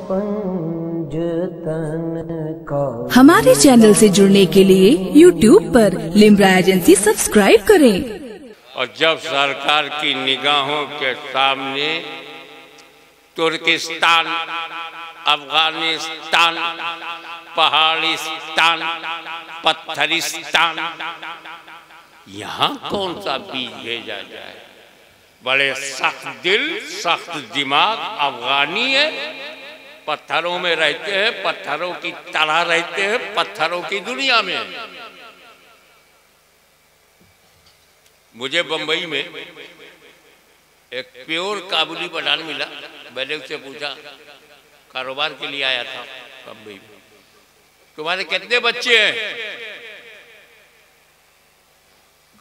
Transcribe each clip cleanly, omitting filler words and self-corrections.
पंजतन का। हमारे चैनल से जुड़ने के लिए YouTube पर लिम्रा एजेंसी सब्सक्राइब करें। और जब सरकार की निगाहों के सामने तुर्किस्तान, अफगानिस्तान, पहाड़िस्तान, पत्थरिस्तान, यहाँ कौन सा बीज भेजा जाए? बड़े सख्त दिल, सख्त दिमाग अफगानी है, पत्थरों में रहते हैं, पत्थरों की तरह रहते हैं, पत्थरों की दुनिया में। मुझे बंबई में एक प्योर काबुली पठान मिला। मैंने उससे पूछा, कारोबार के लिए आया था बंबई में, तुम्हारे कितने बच्चे हैं?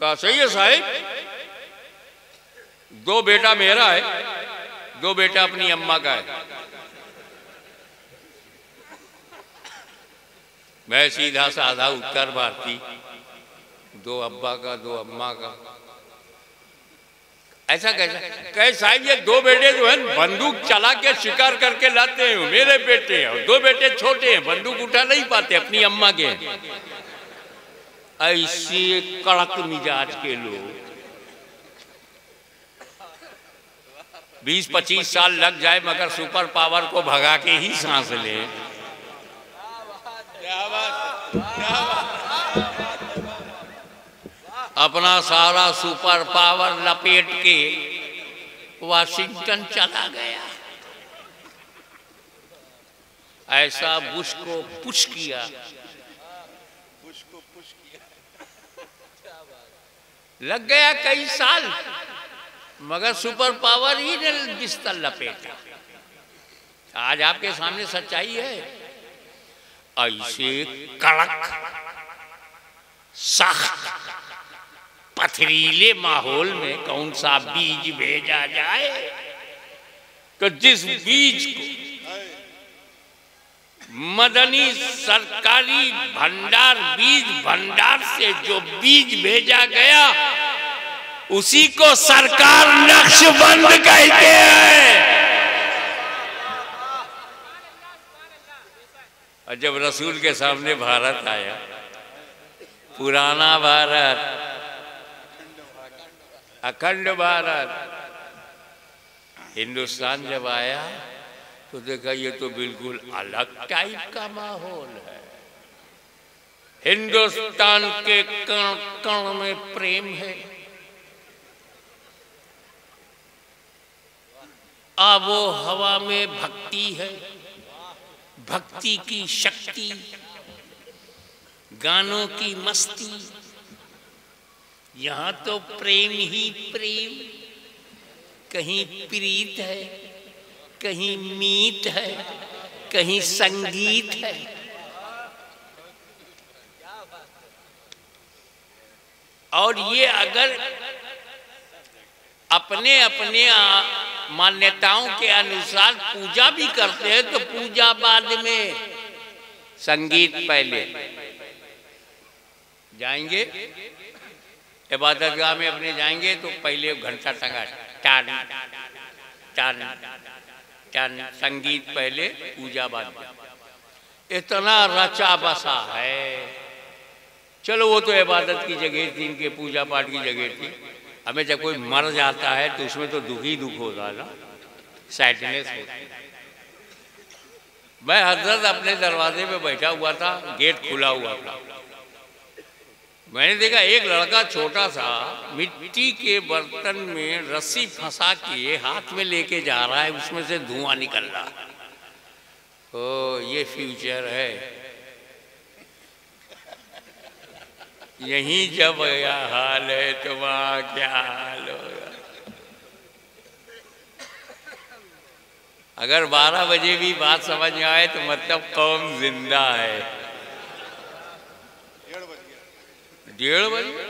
कहा सही है साहिब, 2 बेटा मेरा है, 2 बेटा अपनी अम्मा का है। मैं सीधा साधा उत्तर भारती, 2 अब्बा का 2 अम्मा का। ऐसा कैसा? कहे साहिब ये 2 बेटे जो है बंदूक चला के शिकार करके लाते हैं, मेरे बेटे हैं, और 2 बेटे छोटे हैं, बंदूक उठा नहीं पाते, अपनी अम्मा के। ऐसे कड़क मिजाज के लोग 20-25 साल लग जाए मगर सुपर पावर को भगा के ही सांस ले। अपना सारा सुपर पावर लपेट के वाशिंगटन चला गया। ऐसा बुश को पुश किया, लग गया कई साल मगर सुपर पावर ही ने बिस्तर लपेटा। आज आपके सामने सच्चाई है। ऐसे कड़क सख्त पथरीले माहौल में कौन सा बीज भेजा जाए? तो जिस बीज को मदनी सरकारी भंडार, बीज भंडार से जो बीज भेजा गया उसी को सरकार नक्शबंद कहते हैं। और जब रसूल के सामने भारत आया, पुराना भारत, अखंड भारत, हिंदुस्तान जब आया तो देखा ये तो बिल्कुल अलग टाइप का माहौल है। हिंदुस्तान के कण कण में प्रेम है, आबो हवा में भक्ति है, भक्ति की शक्ति, गानों की मस्ती। यहाँ तो प्रेम ही प्रेम, कहीं प्रीत है, कहीं मीत है, कहीं संगीत है। और ये अगर अपने अपने मान्यताओं के अनुसार पूजा भी करते हैं तो पूजा बाद में, संगीत पहले। जाएंगे इबादतगाह में अपने जाएंगे तो पहले घंटा टंगा, टान टान टान, संगीत पहले पूजा बाद में। इतना रचा बसा है। चलो वो तो इबादत की जगह थी, इनके पूजा पाठ की जगह थी। हमें जब कोई मर जाता है तो उसमें तो दुख ही दुख होता है ना, सैडनेस होती है। मैं हजरत अपने दरवाजे पे बैठा हुआ था, गेट खुला हुआ था। मैंने देखा एक लड़का छोटा सा मिट्टी के बर्तन में रस्सी फंसा के हाथ में लेके जा रहा है, उसमें से धुआं निकल रहा है। ओ ये फ्यूचर है। यहीं जब यह हाल है तो वहाँ क्या हाल होगा? अगर 12 बजे भी बात समझ में आए तो मतलब कौम जिंदा है। 1:30 बजे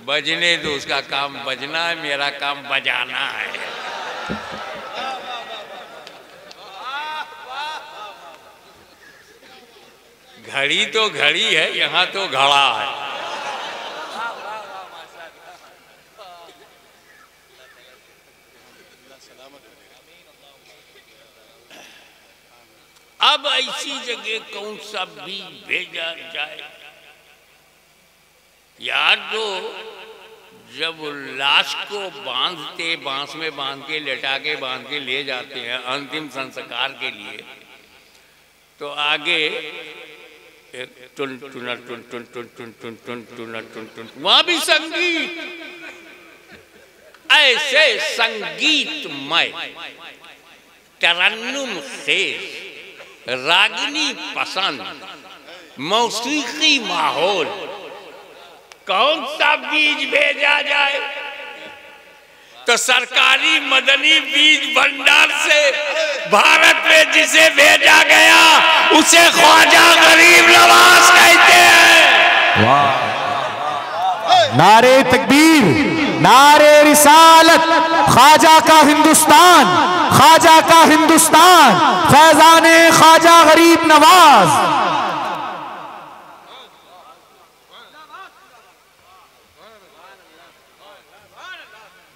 बजने दो, उसका काम बजना है, मेरा काम बजाना है। घड़ी तो घड़ी है, यहाँ तो घड़ा है। अब ऐसी जगह कौन सा बीज भेजा जाए यार। तो जब लाश को बांधते, बांस में बांध के, लेटा के बांध के ले जाते हैं अंतिम संस्कार के लिए, तो आगे टुन टुन टुन टुन टुन टुन टुन टुन टुन टुन टुन, वहां भी संगीत, ऐसे संगीतमय तरन्नुम खेज, रागिनी पसंद, मौसीकी माहौल, कौन सा बीज भेजा जाए? तो सरकारी मदनी बीज भंडार से भारत में जिसे भेजा गया उसे ख्वाजा गरीब नवाज कहते हैं। नारे तकबीर, नारे रिसालत, ख्वाजा का हिंदुस्तान, ख्वाजा का हिंदुस्तान, फैजाने ख्वाजा गरीब नवाज।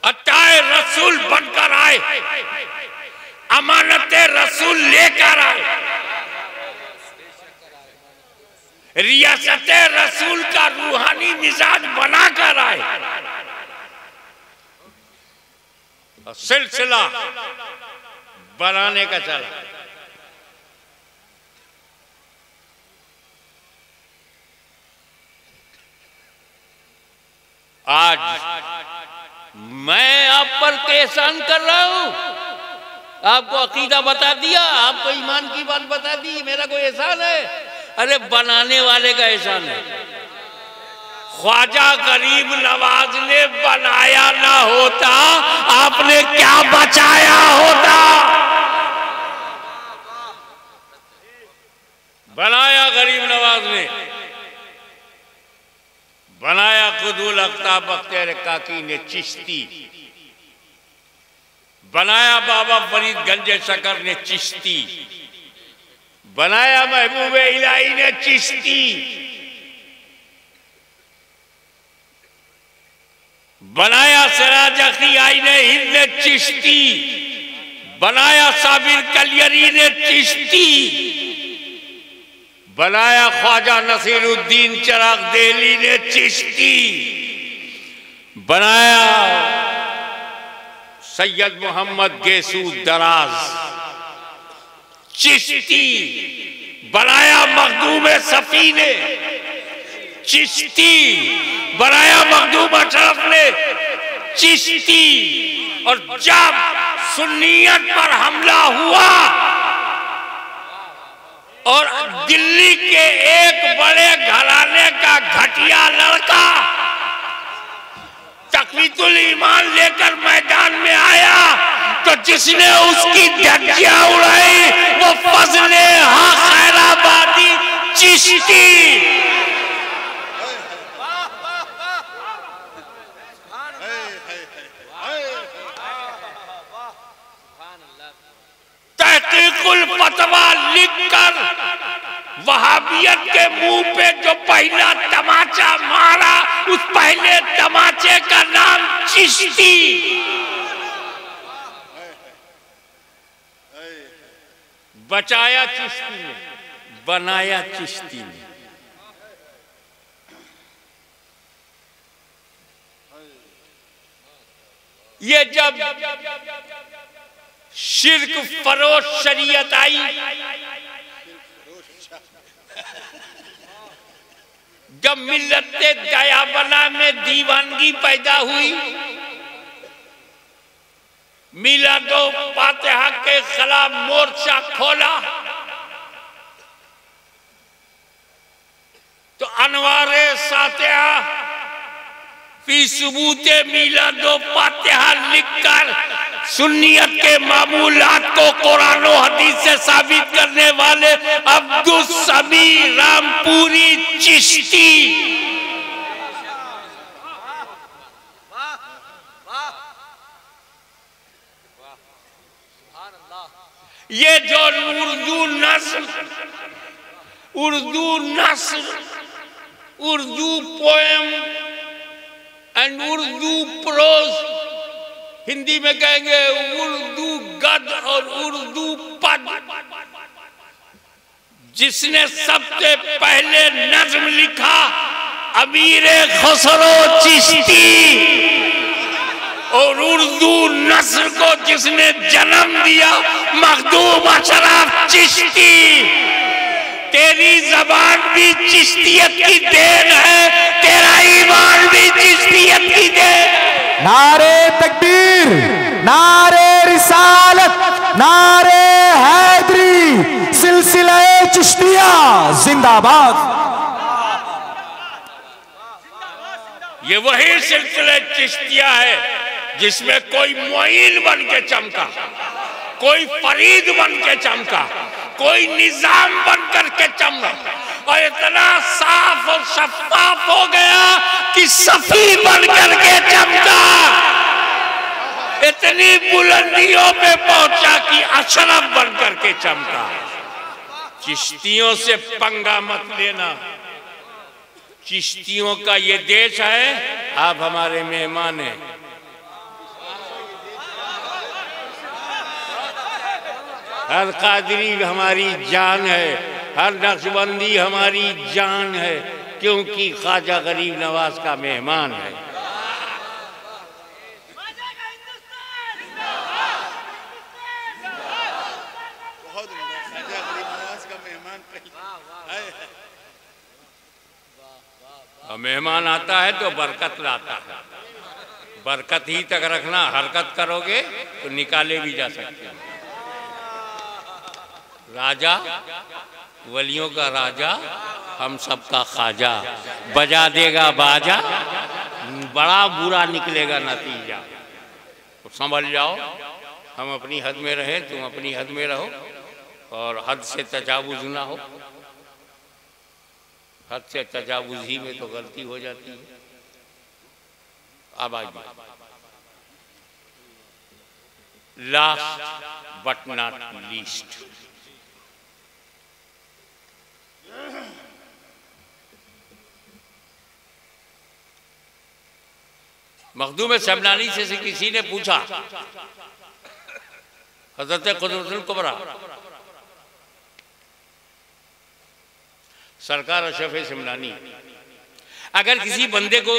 अताए रसूल बनकर आए, अमानते रसूल लेकर आए, रियासते रसूल का रूहानी मिजाज बनाकर आए। सिलसिला बनाने का चला। आज मैं आप पर एहसान कर रहा हूं, आपको अकीदा बता दिया, आपको ईमान की बात बता दी, मेरा कोई एहसान है? अरे बनाने वाले का एहसान है। ख्वाजा गरीब नवाज ने बनाया ना होता, आपने क्या बचाया होता? बनाया गरीब नवाज ने, बनाया खुदुल अख्ताब अख्तर काकी ने चिश्ती, बनाया बाबा फरीद गंजे शकर ने चिश्ती, बनाया महबूब इलाही ने चिश्ती, बनाया सिराज अखियाई ने हिंद ने चिश्ती, बनाया साबिर कलियरी ने चिश्ती, बनाया ख्वाजा नसीरुद्दीन चिराग देहली ने चिश्ती, बनाया सैयद मोहम्मद गेसू दराज चिश्ती, बनाया मखदूम सफी ने चिश्ती, बनाया मखदूम अशरफ ने चिश्ती। और जब सुन्नियत पर हमला हुआ और दिल्ली के एक बड़े घराने का घटिया लड़का तकवीतुल ईमान लेकर मैदान में आया, तो जिसने उसकी धज्जियां उड़ाई वो फजले खैराबादी चिश्ती। तहकीकुल फतवा लिखकर वहाबियत के मुंह पे जो पहला तमाचा मारा, उस पहले तमाचे का नाम चिश्ती। बचाया चिश्ती ने, बनाया चिश्ती ने। ये जब शिर्क फरोश शरीयत आई, जब मिल्लते दयाबना में दीवानगी पैदा हुई, मिलादो फातिहा के खिलाफ मोर्चा खोला, तो अनवारे सातिहा फी सुबूते मिलादो फातिहा लिखकर सुन्नियत के मामूलात को कुरान और हदीस से साबित करने वाले अब्दुल समी रामपुरी चिश्ती, ये जो उर्दू नस्र, Urdu poem and Urdu prose, Hindi में कहेंगे उर्दू गद और उर्दू पद, जिसने सबसे पहले नज्म लिखा अमीर खुसरो चिश्ती, और उर्दू नस्ल को जिसने जन्म दिया मखदूम अशरफ चिश्ती। तेरी जबान भी चिश्तियत की देन है, तेरा ईमान भी चिश्तियत की देन। नारे तकबीर, नारे रिसालत, नारे हैदरी, सिलसिला चिश्तिया जिंदाबाद। ये वही सिलसिला चिश्तिया है जिसमें कोई मोइन बन के चमका, कोई फरीद बन के चमका, कोई निजाम बन करके चमका, और इतना साफ और शफाफ हो गया कि सफी बन करके चमका, इतनी बुलंदियों पे पहुंचा कि अशरफ बन करके चमका। चिश्तियों से पंगा मत लेना, चिश्तियों का ये देश है, आप हमारे मेहमान हैं। हर कादरी हमारी जान है, हर नक्शबंदी हमारी जान है, क्योंकि ख्वाजा गरीब नवाज का मेहमान है। और मेहमान आता है तो बरकत लाता है, बरकत ही तक रखना, हरकत करोगे तो निकाले भी जा सकते हैं। राजा वलियों का राजा, हम सबका ख्वाजा, बजा देगा बाजा, बड़ा बुरा निकलेगा नतीजा। तो समझ जाओ, हम अपनी हद में रहें, तुम अपनी हद में रहो, और हद से तजावुज ना हो। हद से तजावुज ही में तो गलती हो जाती है। अब आइए, last but not least, Makhdoom Semnani से किसी ने पूछा, हज़रत क़ुदरतुल कुबरा सरकार अशरफ शमनानी, अगर किसी बंदे को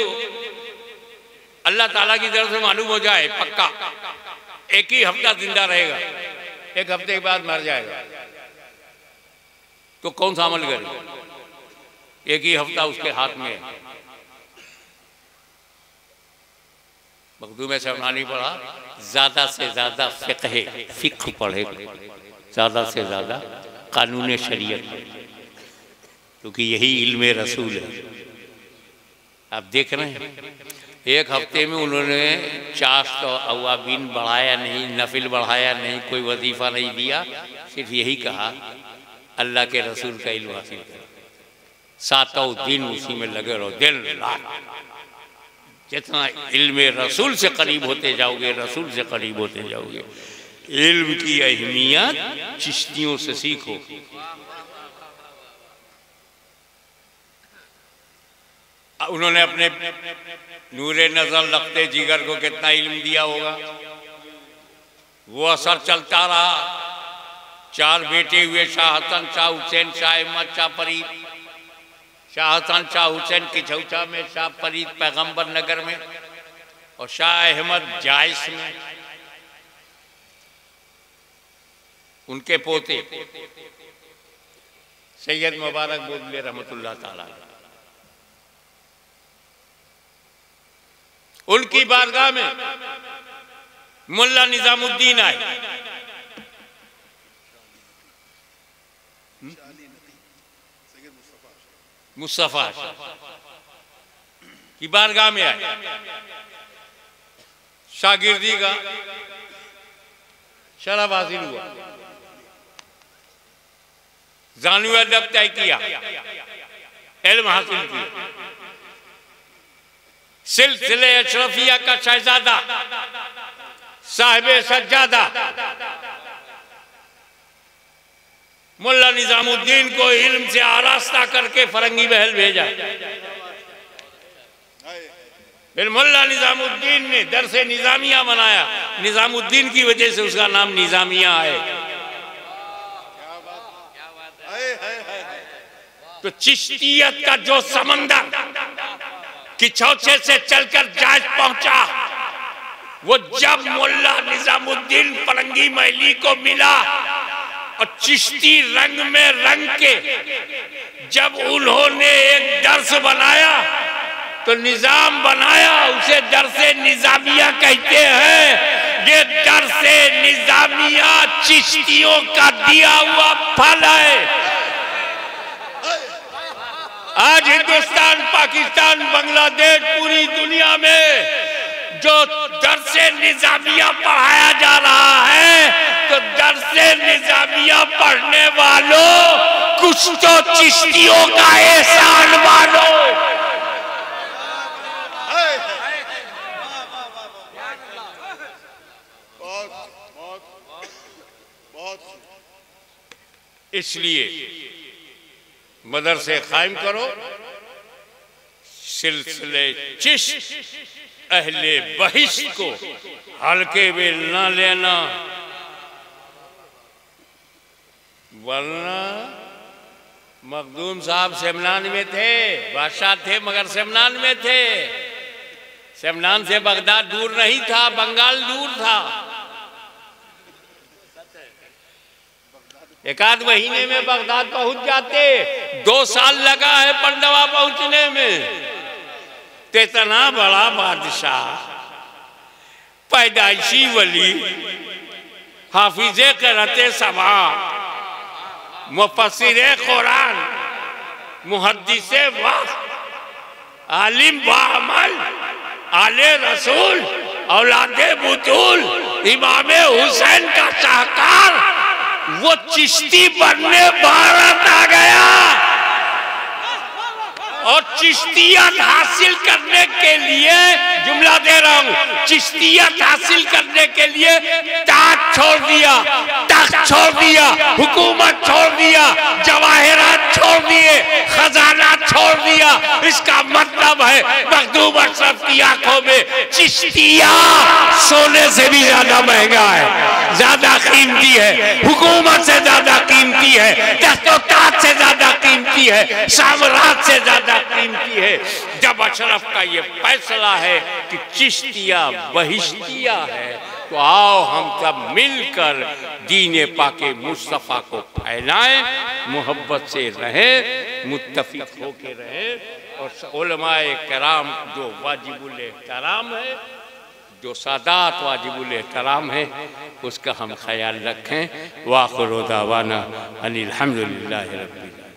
अल्लाह ताला की तरफ से मालूम हो जाए पक्का एक ही हफ्ता जिंदा रहेगा, एक हफ्ते के बाद मर जाएगा, तो कौन सा अमल करे? एक ही हफ्ता उसके हाथ में है। मखदूम शमनानी पढ़ा, ज्यादा से ज्यादा फिक्र पढ़े, ज्यादा से ज्यादा कानून शरीयत, क्योंकि यही इल्म रसूल है। आप देख रहे हैं, एक हफ्ते में उन्होंने चाश्त और अवाबीन बढ़ाया नहीं, नफिल बढ़ाया नहीं, कोई वजीफा नहीं दिया, सिर्फ यही कहा अल्लाह के रसूल का इल्म हासिल करो, सातों दिन उसी में लगे रहो, दिन रात। जितना इल्म रसूल से करीब होते जाओगे, रसूल से करीब होते जाओगे। इल्म की अहमियत चिश्तियों से सीखो। उन्होंने अपने नूरे नजर लखते जिगर को कितना इल्म दिया होगा, वो असर चलता रहा। 4 बेटे हुए, शाह हसन, शाह हुसैन, शाह अहमद, शाह फरीद। शाह हसन, शाह हुसैन किछौचा में, शाह फरीद पैगंबर नगर में, और शाह अहमद जायस में। उनके पोते सैयद मुबारक बोदले रहमतुल्लाह ताला, उनकी बारगाह में मुल्ला निजामुद्दीन आए। मुस्तफा की बारगाह में आए, शागिर्दी का शरफ हासिल हुआ, जानू अदब तय किया, इल्म हासिल किया। सिलसिले अशरफिया का शहजादा, साहिब सज्जादा मुल्ला निजामुद्दीन को इल्म से आरास्ता करके फरंगी महल भेजा। फिर मुल्ला निजामुद्दीन ने दरसे निजामिया बनाया, निजामुद्दीन की वजह से उसका नाम निजामिया है। तो चिश्तियत का जो समंदर कि चौथे से चलकर जाज पहुंचा, वो जब मुल्ला निजामुद्दीन फरंगी महली को मिला और चिश्ती रंग में रंग के जब उन्होंने एक दर्स बनाया तो निजाम बनाया, उसे दर्से निजामिया कहते हैं। ये दर्से निजामिया चिश्तियों का दिया हुआ फल है। आज हिंदुस्तान, पाकिस्तान, बांग्लादेश, पूरी दुनिया में जो दर्से निजामिया पढ़ाया जा रहा है, तो दर्से निजामिया पढ़ने वालों कुछ तो चिश्तियों का एहसान मानो। इसलिए मदरसे कायम करो, सिलसिले चिश्त अहले बहिश्त को हल्के में न लेना, वरना मखदूम साहब सेमनान में थे, बादशाह थे मगर सेमनान में थे। सेमनान से बगदाद दूर नहीं था, बंगाल दूर था। एक आध महीने में बगदाद पहुंच जाते, 2 साल लगा है पंडवा पहुंचने में। तो इतना बड़ा बादशाह, पैदाइशी वली, हाफिजे करते सभा, मुफस्सिरे कुरान, मुहद्दिसे वक्त, आलिम बाअमल, आले रसूल, औलादे बुतूल, इमामे हुसैन का शाहकार, वो चिश्ती बनने भारत आ गया। और चिश्तियत हासिल करने के लिए, जुमला दे रहा हूं, चिश्तियत हासिल करने के लिए ताज छोड़ दिया, तख्त छोड़ दिया, हुकूमत छोड़ दिया, जवाहिरात छोड़ दिए, खजाना छोड़ दिया। इसका मतलब है मखदूम अशरफ की आंखों में चिश्तिया सोने से भी ज्यादा महंगा है, ज्यादा कीमती है, हुकूमत से ज्यादा कीमती है, तख्त-ओ-ताज से ज्यादा कीमती है, साम्राज्य से ज्यादा कीमती है। जब अशरफ का ये फैसला है कि चिश्तिया बहिश्तिया है, तो आओ हम सब मिलकर दीन पाके मुस्तफा को फैलाएं, मोहब्बत से रहें, मुत्तफिक होके रहें। और उलमाए कराम जो वाजिबुल एहतराम है, जो सादात वाजिबुल एहतराम है, उसका हम ख्याल रखें। वाखिरु दावाना अनिल हम्दुलिल्लाहि रब्बिल आलमीन।